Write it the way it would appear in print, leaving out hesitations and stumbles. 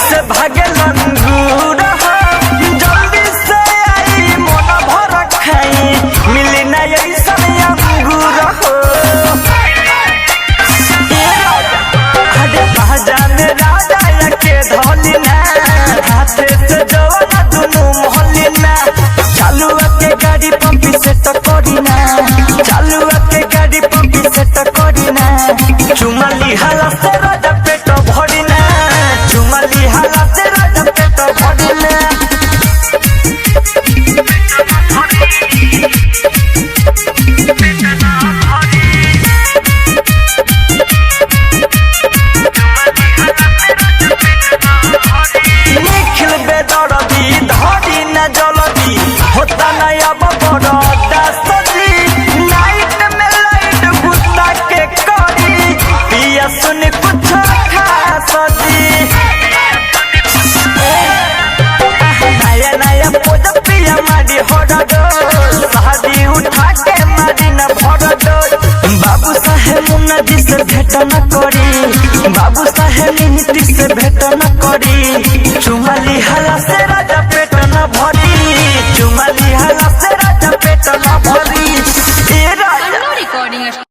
से भागे लंगूर जल्दी से आई मन भर खाई मिली ना ऐसा अंगूर हो जाने राजा के धोलिना हाथे से जवाना दुनू मोहलिना चालू के गाड़ी पंपी से टकरिना चालू के गाड़ी पंपी से टकरिना चुमली हाला से राजा पेट भरिना चुमली हाला से राजा पेट भरिना होता नया बड़ा सजी नाइट में लाइट बुता के करी पिया सुन कुछ खास नया नया पोज पिया मारी हो शादी उठा के मारी न भर बाबू साहेब मुन्ना जी से भेट न करी बाबू साहेब नीति से भेट न करी चुमली हाला से